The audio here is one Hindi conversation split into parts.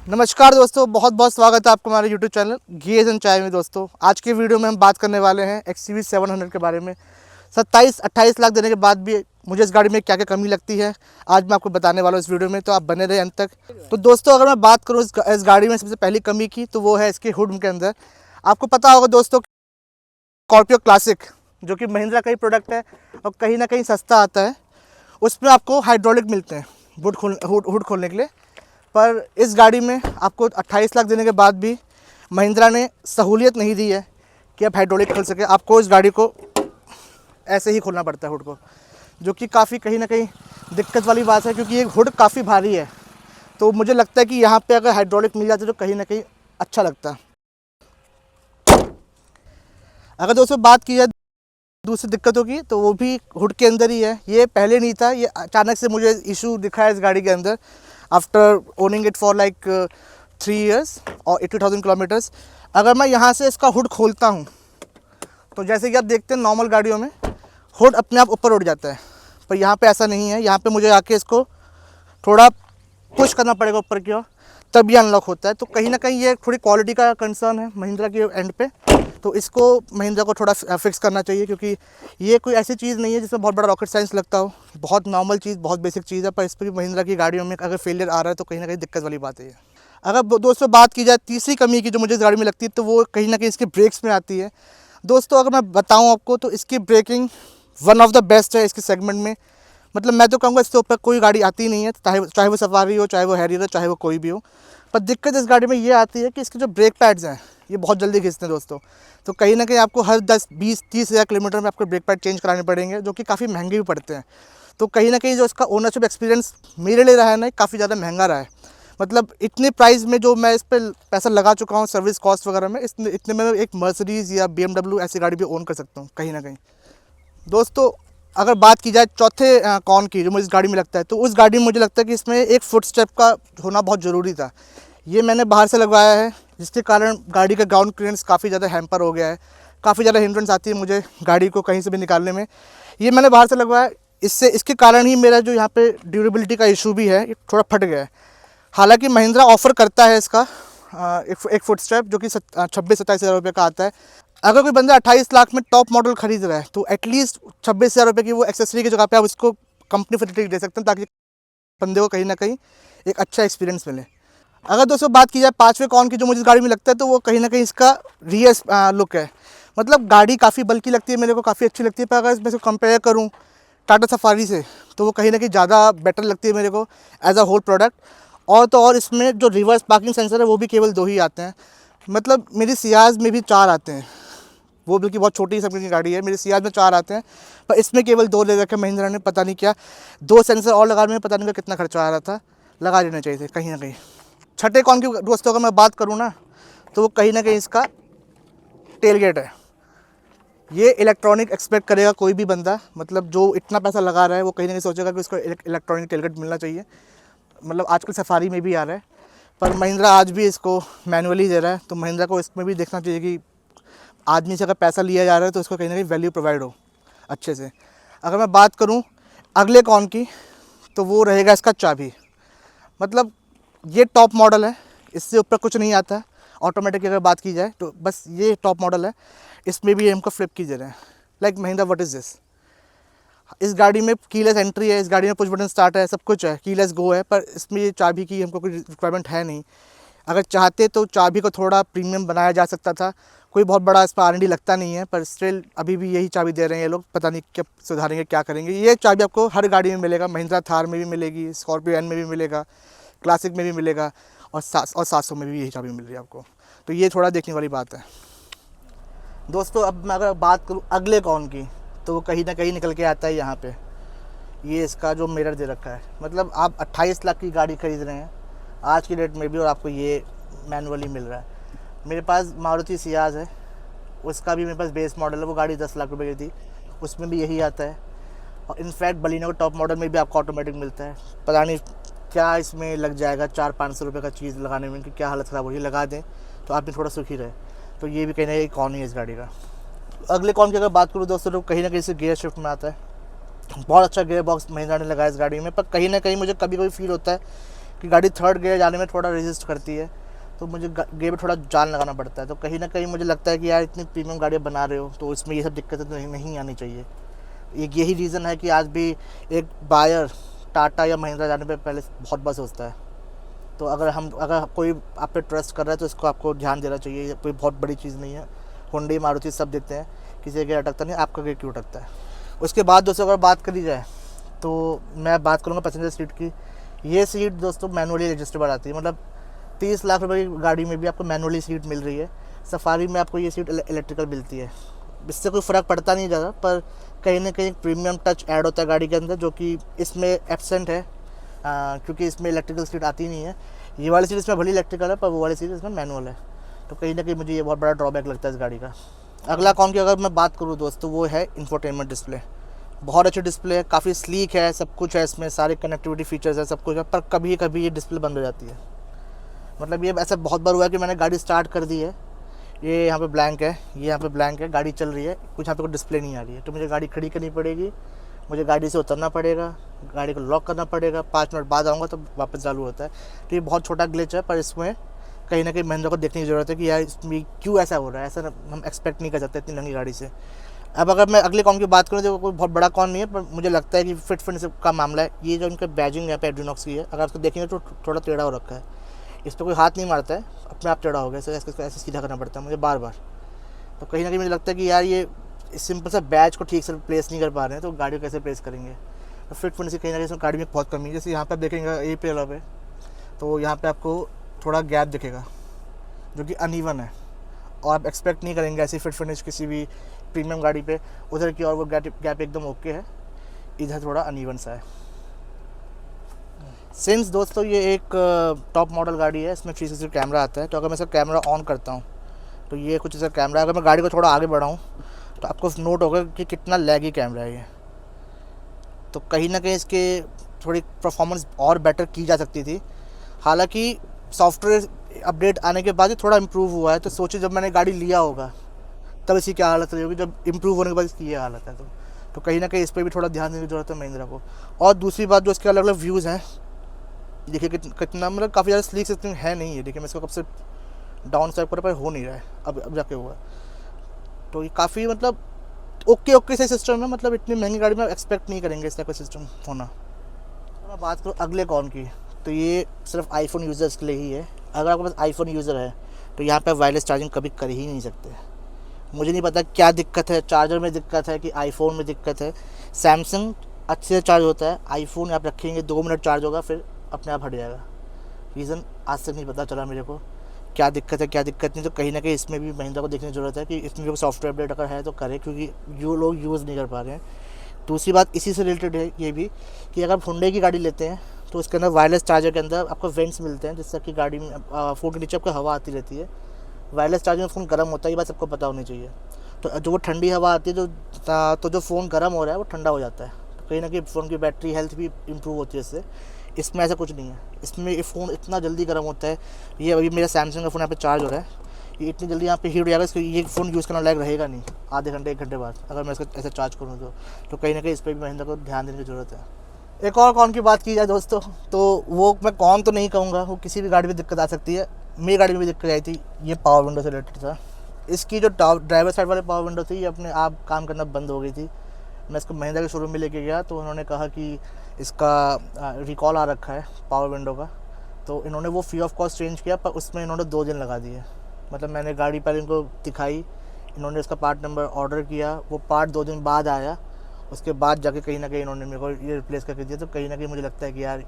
नमस्कार दोस्तों, बहुत बहुत स्वागत है आपका हमारे यूट्यूब चैनल गियर्स एंड चाय में। दोस्तों आज के वीडियो में हम बात करने वाले हैं XUV 700 के बारे में। 27-28 लाख देने के बाद भी मुझे इस गाड़ी में क्या क्या कमी लगती है आज मैं आपको बताने वाला हूँ इस वीडियो में, तो आप बने रहे अंत तक। तो दोस्तों अगर मैं बात करूँ इस गाड़ी में सबसे पहली कमी की, तो वो है इसके हुड के अंदर। आपको पता होगा दोस्तों, स्कॉर्पियो क्लासिक जो कि महिंद्रा का ही प्रोडक्ट है और कहीं ना कहीं सस्ता आता है, उसमें आपको हाइड्रोलिक मिलते हैं हुड खोलने के लिए। पर इस गाड़ी में आपको 28 लाख देने के बाद भी महिंद्रा ने सहूलियत नहीं दी है कि आप हाइड्रोलिक खोल सके। आपको इस गाड़ी को ऐसे ही खोलना पड़ता है हुड को, जो कि काफ़ी कहीं ना कहीं दिक्कत वाली बात है, क्योंकि ये हुड काफ़ी भारी है। तो मुझे लगता है कि यहाँ पे अगर हाइड्रोलिक मिल जाती तो कहीं ना कहीं अच्छा लगता। अगर दोस्तों बात की जाए दूसरी दिक्कतों की, तो वो भी हुड के अंदर ही है। ये पहले नहीं था, ये अचानक से मुझे इशू दिखा है इस गाड़ी के अंदर after owning it for like 3 years और 80,000 किलोमीटर्स। अगर मैं यहाँ से इसका हुड खोलता हूँ तो जैसे कि आप देखते हैं नॉर्मल गाड़ियों में हुड अपने आप ऊपर उठ जाता है, पर यहाँ पे ऐसा नहीं है। यहाँ पे मुझे आके इसको थोड़ा पुश करना पड़ेगा ऊपर की ओर, तब ये अनलॉक होता है। तो कहीं ना कहीं ये थोड़ी क्वालिटी का कंसर्न है महिंद्रा के एंड पे, तो इसको महिंद्रा को थोड़ा फिक्स करना चाहिए, क्योंकि ये कोई ऐसी चीज़ नहीं है जिसमें बहुत बड़ा रॉकेट साइंस लगता हो। बहुत नॉर्मल चीज़, बहुत बेसिक चीज़ है, पर इस पर भी महिंद्रा की गाड़ियों में अगर फेलियर आ रहा है तो कहीं ना कहीं दिक्कत वाली बात है ये। अगर दोस्तों बात की जाए तीसरी कमी की जो मुझे इस गाड़ी में लगती है, तो वो कहीं ना कहीं इसके ब्रेक्स में आती है। दोस्तों अगर मैं बताऊँ आपको, तो इसकी breaking one of the best है इसके सेगमेंट में। मतलब मैं तो कहूँगा इसके ऊपर कोई गाड़ी आती नहीं है, चाहे वो सफारी हो, चाहे वो हैरियर हो, चाहे वो कोई भी हो। पर दिक्कत इस गाड़ी में ये आती है कि इसके जो ब्रेक पैड्स हैं ये बहुत जल्दी खींचते हैं दोस्तों। तो कहीं ना कहीं आपको हर 10-20-30 हज़ार किलोमीटर में आपको ब्रेक पैड चेंज कराने पड़ेंगे, जो कि काफ़ी महंगे भी पड़ते हैं। तो कहीं ना कहीं जो इसका ओनरशिप एक्सपीरियंस मेरे लिए रहा है ना, काफ़ी ज़्यादा महंगा रहा है। मतलब इतने प्राइस में जो मैं इस पर पैसा लगा चुका हूँ सर्विस कॉस्ट वगैरह में, इतने में एक मर्सिडीज़ या BMW ऐसी गाड़ी भी ओन कर सकता हूँ कहीं ना कहीं। दोस्तों अगर बात की जाए चौथे कौन की जो मुझे इस गाड़ी में लगता है, तो उस गाड़ी में मुझे लगता है कि इसमें एक फुट स्टेप का होना बहुत ज़रूरी था। ये मैंने बाहर से लगवाया है, जिसके कारण गाड़ी का ग्राउंड क्लियरेंस काफ़ी ज़्यादा हैम्पर हो गया है। काफ़ी ज़्यादा हिंड्रेंस आती है मुझे गाड़ी को कहीं से भी निकालने में। ये मैंने बाहर से लगवाया, इसके कारण ही मेरा जो यहाँ पे ड्यूरेबिलिटी का इशू भी है, ये थोड़ा फट गया है। हालांकि महिंद्रा ऑफ़र करता है इसका एक फुट स्टेप, जो कि 26-27 हज़ार रुपये का आता है। अगर कोई बंदा 28 लाख में टॉप मॉडल खरीद रहा है, तो एटलीस्ट 26 हज़ार रुपये की वो एक्सेसरी की जगह पे आप उसको कंपनी फैसिलिटी दे सकते हैं, ताकि बंदे को कहीं ना कहीं एक अच्छा एक्सपीरियंस मिले। अगर दोस्तों बात की जाए पाँचवें कौन की जो मुझे इस गाड़ी में लगता है, तो वो कहीं ना कहीं इसका रियर लुक है। मतलब गाड़ी काफ़ी बल्कि लगती है मेरे को, काफ़ी अच्छी लगती है, पर अगर मैं इसको कंपेयर करूँ टाटा सफारी से, तो वो कहीं ना कहीं ज़्यादा बेटर लगती है मेरे को एज अ होल प्रोडक्ट। और तो और इसमें जो रिवर्स पार्किंग सेंसर है वो भी केवल 2 ही आते हैं। मतलब मेरी सियाज में भी 4 आते हैं, वो बल्कि बहुत छोटी सब की गाड़ी है। मेरे सियाज में 4 आते हैं, पर इसमें केवल 2 ले रखे महिंद्रा ने। पता नहीं क्या 2 सेंसर और लगाने में पता नहीं कितना खर्चा आ रहा था, लगा देना चाहिए थे कहीं ना कहीं। छठे कौन की दोस्तों अगर मैं बात करूँ ना, तो वो कहीं ना कहीं इसका टेलगेट है। ये इलेक्ट्रॉनिक एक्सपेक्ट करेगा कोई भी बंदा, मतलब जो इतना पैसा लगा रहा है वो कहीं ना कहीं सोचेगा कि उसको इलेक्ट्रॉनिक टेलगेट मिलना चाहिए। मतलब आजकल सफारी में भी आ रहा है, पर महिंद्रा आज भी इसको मैनुअली दे रहा है। तो महिंद्रा को इसमें भी देखना चाहिए कि आदमी से अगर पैसा लिया जा रहा है तो उसको कहीं ना कहीं वैल्यू प्रोवाइड हो अच्छे से। अगर मैं बात करूं अगले कौन की, तो वो रहेगा इसका चाबी। मतलब ये टॉप मॉडल है, इससे ऊपर कुछ नहीं आता। ऑटोमेटिक की अगर बात की जाए तो बस ये टॉप मॉडल है, इसमें भी हमको फ्लिप की दे रहे हैं। Like Mahindra what is this. इस गाड़ी में कीलेस एंट्री है, इस गाड़ी में पुश बटन स्टार्ट है, सब कुछ है, कीलेस गो है, पर इसमें ये चाबी की हमको कोई रिक्वायरमेंट है नहीं। अगर चाहते तो चाबी को थोड़ा प्रीमियम बनाया जा सकता था। कोई बहुत बड़ा इस पर R&D लगता नहीं है, पर स्टिल अभी भी यही चाबी दे रहे हैं ये लोग। पता नहीं क्या सुधारेंगे, क्या करेंगे। ये चाबी आपको हर गाड़ी में मिलेगा, महिंद्रा थार में भी मिलेगी, स्कॉर्पियो एन में भी मिलेगा, क्लासिक में भी मिलेगा, और 700 में भी यही चाबी मिल रही है आपको। तो ये थोड़ा देखने वाली बात है दोस्तों। अब मैं अगर बात करूँ अगले कौन की, तो वो कहीं ना कहीं निकल के आता है यहाँ पे। ये इसका जो मिरर दे रखा है, मतलब आप 28 लाख की गाड़ी खरीद रहे हैं आज की डेट में भी, और आपको ये मैनुअली मिल रहा है। मेरे पास मारुति सियाज है, उसका भी मेरे पास बेस मॉडल है, वो गाड़ी 10 लाख रुपए की थी, उसमें भी यही आता है। और इनफैक्ट बलिनो का टॉप मॉडल में भी आपको ऑटोमेटिक मिलता है। पता नहीं क्या इसमें लग जाएगा 400-500 रुपये का चीज़ लगाने में, कि क्या हालत ख़राब हो रही है। लगा दें तो आप भी थोड़ा सुखी रहे। तो ये भी कहीं ना कहीं कौन ही है इस गाड़ी का। अगले कौन की अगर बात करूँ दोस्तों, तो कहीं ना कहीं से गियर शिफ्ट में आता है। बहुत अच्छा गियर बॉक्स महिंद्रा ने लगाया इस गाड़ी में, पर कहीं ना कहीं मुझे कभी कभी फील होता है कि गाड़ी थर्ड गियर जाने में थोड़ा रेजिस्ट करती है, तो मुझे गियर में थोड़ा जान लगाना पड़ता है। तो कहीं ना कहीं मुझे लगता है कि यार इतनी प्रीमियम गाड़ियाँ बना रहे हो तो इसमें ये सब दिक्कतें तो नहीं आनी चाहिए। एक यही रीज़न है कि आज भी एक बायर टाटा या महिंद्रा जाने पे पहले बहुत बार सोचता है। तो अगर कोई आप पे ट्रस्ट कर रहा है तो इसको आपको ध्यान देना चाहिए, कोई बहुत बड़ी चीज़ नहीं है। होंडा मारुति सब देते हैं, किसी का गियर अटकता नहीं, आपका गियर क्यों अटकता है। उसके बाद दोस्तों अगर बात करी जाए तो मैं बात करूँगा पैसेंजर सीट की। ये सीट दोस्तों मैनुअली एडजस्टेबल आती है, मतलब 30 लाख रुपए की गाड़ी में भी आपको मैनुअली सीट मिल रही है। सफारी में आपको ये सीट इलेक्ट्रिकल मिलती है। इससे कोई फ़र्क पड़ता नहीं ज़्यादा, पर कहीं ना कहीं प्रीमियम टच ऐड होता है गाड़ी के अंदर, जो कि इसमें एब्सेंट है, क्योंकि इसमें इलेक्ट्रिकल सीट आती नहीं है। ये वाली सीट इसमें भली इलेक्ट्रिकल है, पर वो वाली सीट इसमें मैनुअल है। तो कहीं ना कहीं मुझे ये बहुत बड़ा ड्रॉबैक लगता है इस गाड़ी का। अगला कौन की अगर मैं बात करूँ दोस्तों, वो है इंफोटेनमेंट डिस्प्ले। बहुत अच्छी डिस्प्ले है, काफ़ी स्लीक है, सब कुछ है इसमें, सारे कनेक्टिविटी फीचर्स है, सब कुछ है। पर कभी कभी ये डिस्प्ले बंद हो जाती है। मतलब ये ऐसा बहुत बार हुआ है कि मैंने गाड़ी स्टार्ट कर दी है, ये यहाँ पे ब्लैंक है, ये यहाँ पे ब्लैंक है, गाड़ी चल रही है, कुछ यहाँ पे कोई डिस्प्ले नहीं आ रही है, तो मुझे गाड़ी खड़ी करनी पड़ेगी, मुझे गाड़ी से उतरना पड़ेगा, गाड़ी को लॉक करना पड़ेगा, 5 मिनट बाद आऊँगा तो वापस चालू होता है। तो ये बहुत छोटा ग्लिच है, पर इसमें कहीं ना कहीं महिंद्रा को देखने की ज़रूरत है कि यार इसमें क्यों ऐसा हो रहा है। ऐसा हम एक्सपेक्ट नहीं कर सकते इतनी महंगी गाड़ी से। अब अगर मैं अगले कॉन की बात करूँ तो कोई बहुत बड़ा कॉन नहीं है, पर मुझे लगता है कि फिट फिनिश का मामला है। ये जो इनका बैजिंग है पेड्रिनॉक्स की है, अगर आपको देखेंगे तो थोड़ा टेढ़ा हो रखा है। इस पर कोई हाथ नहीं मारता है, अपने आप टेढ़ा हो गया, ऐसे सीधा करना पड़ता है मुझे बार बार। तो कहीं ना कहीं मुझे लगता है कि यार ये सिंपल सा बैच को ठीक से प्लेस नहीं कर पा रहे हैं, तो गाड़ी को कैसे प्लेस करेंगे। तो फिट फिनिश कहीं ना कहीं गाड़ी में बहुत कमी है। जैसे यहाँ पर देखेंगे ए पे पे, तो यहाँ पे आपको थोड़ा गैप दिखेगा जो कि अनइवन है, और आप एक्सपेक्ट नहीं करेंगे ऐसी फिट फिनिश किसी भी प्रीमियम गाड़ी पे। उधर की और वो गैप एकदम ओके है, इधर थोड़ा अनइवन सा है। सिंस दोस्तों ये एक टॉप मॉडल गाड़ी है, इसमें 360 कैमरा आता है, तो अगर मैं इसका कैमरा ऑन करता हूँ तो ये कुछ ऐसा कैमरा है। अगर मैं गाड़ी को थोड़ा आगे बढ़ाऊँ तो आपको नोट होगा कि कितना लैगी कैमरा है ये। तो कहीं ना कहीं इसके थोड़ी परफॉर्मेंस और बेटर की जा सकती थी। हालांकि सॉफ्टवेयर अपडेट आने के बाद ही थोड़ा इम्प्रूव हुआ है। तो सोचिए जब मैंने गाड़ी लिया होगा तब इसकी क्या हालत रही होगी, जब इम्प्रूव होने के बाद इसकी ये हालत है। तो कहीं ना कहीं इस पर भी थोड़ा ध्यान देने की ज़रूरत है महिंद्रा को। और दूसरी बात, जो इसके अलग अलग व्यूज़ हैं, देखिए कितना मतलब काफ़ी ज़्यादा स्लीक सिस्टम है नहीं है। देखिए मैं इसको कब से डाउन स्वाइप कर पर हो नहीं रहा है, अब जाके हुआ। तो ये काफ़ी मतलब ओके से सिस्टम है, मतलब इतनी महंगी गाड़ी में एक्सपेक्ट नहीं करेंगे इस टाइप का सिस्टम होना। तो मैं बात करूँ अगले कॉन की, तो ये सिर्फ आईफोन यूज़र्स के लिए ही है। अगर आपके पास आईफोन यूज़र है तो यहाँ पे वायरलेस चार्जिंग कभी कर ही नहीं सकते। मुझे नहीं पता क्या दिक्कत है, चार्जर में दिक्कत है कि आईफोन में दिक्कत है। सैमसंग अच्छे से चार्ज होता है, आईफोन आप रखेंगे 2 मिनट चार्ज होगा, फिर अपने आप हट जाएगा। रीज़न आज तक नहीं पता चला मेरे को, क्या दिक्कत है क्या दिक्कत नहीं। तो कहीं ना कहीं इसमें भी महिंद्रा को देखने की ज़रूरत है कि इसमें भी सॉफ्टवेयर अपडेट अगर है तो करे, क्योंकि जो लोग यूज़ नहीं कर पा रहे हैं। दूसरी बात इसी से रिलेटेड है ये भी कि अगर आप हुंडई की गाड़ी लेते हैं तो उसके अंदर वायरलेस चार्जर के अंदर आपको वेंट्स मिलते हैं, जिससे कि गाड़ी में फ़ोन के नीचे आपको हवा आती रहती है। वायरलेस चार्जर में फ़ोन गर्म होता है, ये बात सबको पता होनी चाहिए। तो जो वो ठंडी हवा आती है तो जो फ़ोन गर्म हो रहा है वो ठंडा हो जाता है। तो कहीं ना कहीं फ़ोन की बैटरी हेल्थ भी इम्प्रूव होती है इससे। इसमें ऐसा कुछ नहीं है, इसमें ये फ़ोन इतना जल्दी गर्म होता है। ये अभी मेरा सैमसंग का फ़ोन यहाँ पे चार्ज हो रहा है, ये इतनी जल्दी यहाँ पे हीट हो जाएगा, इसको ये फ़ोन यूज़ करना लायक रहेगा नहीं आधे घंटे 1 घंटे बाद, अगर मैं इसको ऐसे चार्ज करूँ तो कहीं ना कहीं इस पर भी महिंद्रा को ध्यान देने की ज़रूरत है। एक और कॉन की बात की जाए दोस्तों, तो वो मैं कॉन तो नहीं कहूँगा, वो किसी भी गाड़ी में दिक्कत आ सकती है। मेरी गाड़ी में भी दिक्कत आई थी, ये पावर विंडो से रिलेटेड था। इसकी जो ड्राइवर साइड वाले पावर विंडो थी, ये अपने आप काम करना बंद हो गई थी। मैं इसको महिंद्रा के शोरूम में लेके गया तो उन्होंने कहा कि इसका रिकॉल आ रखा है पावर विंडो का। तो इन्होंने वो फ्री ऑफ कॉस्ट चेंज किया, पर उसमें इन्होंने 2 दिन लगा दिए। मतलब मैंने गाड़ी पहले इनको दिखाई, इन्होंने इसका पार्ट नंबर ऑर्डर किया, वो पार्ट 2 दिन बाद आया, उसके बाद जाके कहीं ना कहीं इन्होंने मेरे को ये रिप्लेस करके दिया। तो कहीं ना कहीं मुझे लगता है कि यार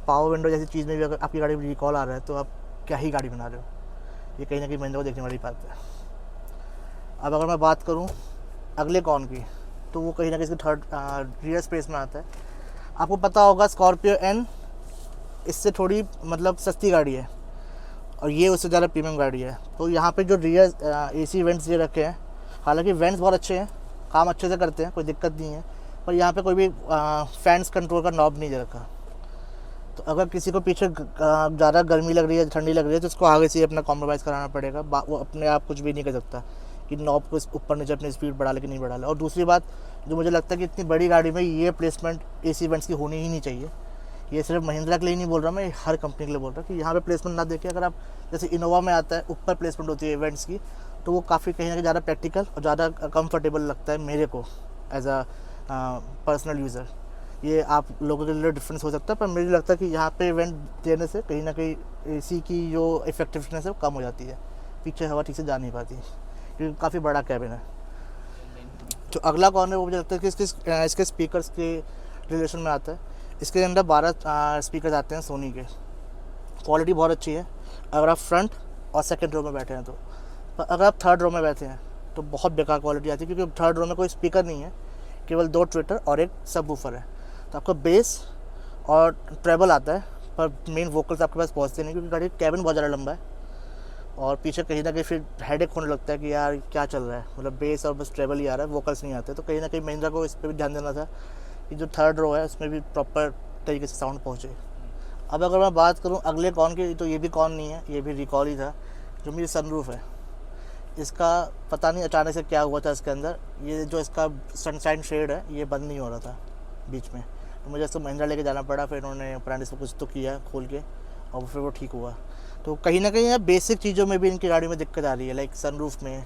पावर विंडो जैसी चीज़ में भी अगर आपकी गाड़ी में रिकॉल आ रहा है तो आप क्या ही गाड़ी बना रहे हो। ये कहीं ना कहीं महिंद्रा को देखने वाली बात है। अब अगर मैं बात करूँ अगले कॉन की, तो वो कहीं ना कहीं इसके थर्ड रियर स्पेस में आता है। आपको पता होगा स्कॉर्पियो एन इससे थोड़ी मतलब सस्ती गाड़ी है, और ये उससे ज़्यादा प्रीमियम गाड़ी है। तो यहाँ पे जो रियर एसी वेंट्स ये रखे हैं, हालांकि वेंट्स बहुत अच्छे हैं, काम अच्छे से करते हैं, कोई दिक्कत नहीं है, पर यहाँ पे कोई भी फैंस कंट्रोल का नॉब नहीं दे रखा। तो अगर किसी को पीछे ज़्यादा गर्मी लग रही है, ठंडी लग रही है, तो उसको आगे से अपना कॉम्प्रोमाइज़ कराना पड़ेगा। वो अपने आप कुछ भी नहीं कर सकता कि नॉब को ऊपर नीचे अपनी स्पीड बढ़ा ले कि नहीं बढ़ा ले। और दूसरी बात जो मुझे लगता है कि इतनी बड़ी गाड़ी में ये प्लेसमेंट एसी वेंट्स की होनी ही नहीं चाहिए। ये सिर्फ महिंद्रा के लिए नहीं बोल रहा मैं, हर कंपनी के लिए बोल रहा हूँ कि यहाँ पे प्लेसमेंट ना देखें। अगर आप जैसे इनोवा में आता है ऊपर प्लेसमेंट होती है इवेंट्स की, तो वो काफ़ी कहीं ना कहीं ज़्यादा प्रैक्टिकल और ज़्यादा कंफर्टेबल लगता है मेरे को एज अ पर्सनल यूज़र। ये आप लोगों के लिए डिफरेंस हो सकता है, पर मुझे लगता है कि यहाँ पे इवेंट देने से कहीं ना कहीं एसी की जो इफेक्टिवनेस है वो कम हो जाती है, पीछे हवा ठीक से जा नहीं पाती क्योंकि काफ़ी बड़ा कैबिन है। जो अगला कौन है वो मुझे लगता है कि इसके स्पीकर्स के रिलेशन में आता है। इसके अंदर 12 स्पीकर आते हैं सोनी के, क्वालिटी बहुत अच्छी है अगर आप फ्रंट और सेकंड रो में बैठे हैं तो। पर अगर आप थर्ड रो में बैठे हैं तो बहुत बेकार क्वालिटी आती है, क्योंकि थर्ड रो में कोई स्पीकर नहीं है, केवल 2 ट्विटर और एक सबवूफर है। तो आपका बेस और ट्रेबल आता है, पर मेन वोकल्स आपके पास पहुँचते नहीं, क्योंकि गाड़ी कैबिन बहुत ज़्यादा लंबा है और पीछे कहीं ना कहीं फिर हेडेक होने लगता है कि यार क्या चल रहा है, मतलब बेस और बस ट्रेबल ही आ रहा है, वोकल्स नहीं आते। तो कहीं ना कहीं महिंद्रा को इस पर भी ध्यान देना था कि जो थर्ड रो है उसमें भी प्रॉपर तरीके से साउंड पहुँचे। अब अगर मैं बात करूँ अगले कॉन की, तो ये भी कॉन नहीं है, ये भी रिकॉल ही था। जो मेरी सनरूफ है, इसका पता नहीं अचानक से क्या हुआ था इसके अंदर, ये जो इसका सनशाइन शेड है ये बंद नहीं हो रहा था बीच में, तो मुझे इसको महिंद्रा लेके जाना पड़ा। फिर उन्होंने ब्रांड इसको कुछ तो किया खोल के और फिर वो ठीक हुआ। तो कहीं ना कहीं बेसिक चीज़ों में भी इनकी गाड़ी में दिक्कत आ रही है, लाइक सनरूफ में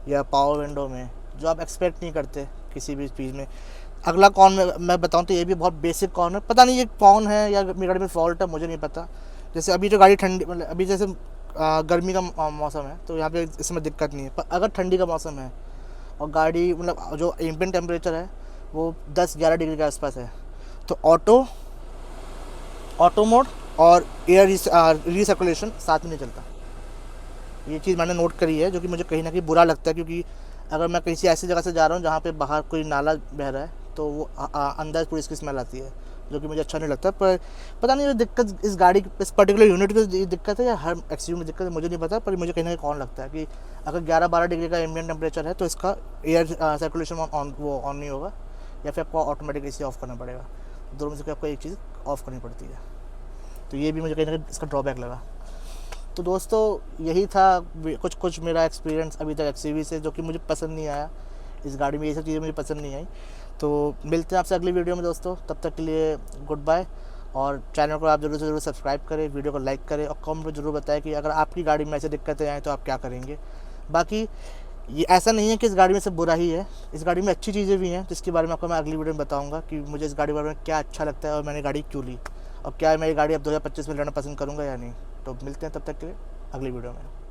या पावर विंडो में, जो आप एक्सपेक्ट नहीं करते किसी भी चीज़ में। अगला कौन मैं बताऊं तो ये भी बहुत बेसिक कौन है, पता नहीं ये कौन है या मेरी गाड़ी में फॉल्ट है, मुझे नहीं पता। जैसे अभी जो गाड़ी ठंडी, मतलब अभी जैसे गर्मी का मौसम है तो यहाँ पे इसमें दिक्कत नहीं है, पर अगर ठंडी का मौसम है और गाड़ी मतलब जो एम्बिएंट टेम्परेचर है वो 10-11 डिग्री के आसपास है, तो ऑटो मोड और एयर रिसर्कुलेशन साथ में नहीं चलता। ये चीज़ मैंने नोट करी है, जो कि मुझे कहीं ना कहीं बुरा लगता है, क्योंकि अगर मैं किसी ऐसी जगह से जा रहा हूँ जहाँ पे बाहर कोई नाला बह रहा है तो वो अंदर पूरी इसकी स्मेल आती है, जो कि मुझे अच्छा नहीं लगता। पर पता नहीं ये दिक्कत इस गाड़ी इस पर्टिकुलर यूनिट में दिक्कत है या हर एक्सयूवी में दिक्कत है, मुझे नहीं पता। पर मुझे कहीं ना कहीं कौन लगता है कि अगर 11-12 डिग्री का एम्बिएंट टेम्परेचर है तो इसका एयर सर्कुलेशन ऑन नहीं होगा, या फिर आपको ऑटोमेटिक AC ऑफ करना पड़ेगा। दोनों में से आपको एक चीज़ ऑफ़ करनी पड़ती है, तो ये भी मुझे कहीं ना कहीं इसका ड्रॉबैक लगा। तो दोस्तों यही था कुछ मेरा एक्सपीरियंस अभी तक एक्सयूवी से, जो कि मुझे पसंद नहीं आया। इस गाड़ी में ये सब चीज़ें मुझे पसंद नहीं आई। तो मिलते हैं आपसे अगली वीडियो में दोस्तों, तब तक के लिए गुड बाय। और चैनल को आप ज़रूर से ज़रूर सब्सक्राइब करें, वीडियो को लाइक करें और कमेंट में ज़रूर बताएं कि अगर आपकी गाड़ी में ऐसे दिक्कतें आएँ तो आप क्या करेंगे। बाकी ये ऐसा नहीं है कि इस गाड़ी में सब बुरा ही है, इस गाड़ी में अच्छी चीज़ें भी हैं, जिसके बारे में आपको मैं अगली वीडियो में बताऊँगा कि मुझे इस गाड़ी के बारे में क्या अच्छा लगता है और मैंने गाड़ी क्यों ली, और क्या मैं ये गाड़ी अब 2025 में लेना पसंद करूँगा या नहीं। तो मिलते हैं तब तक के लिए अगली वीडियो में।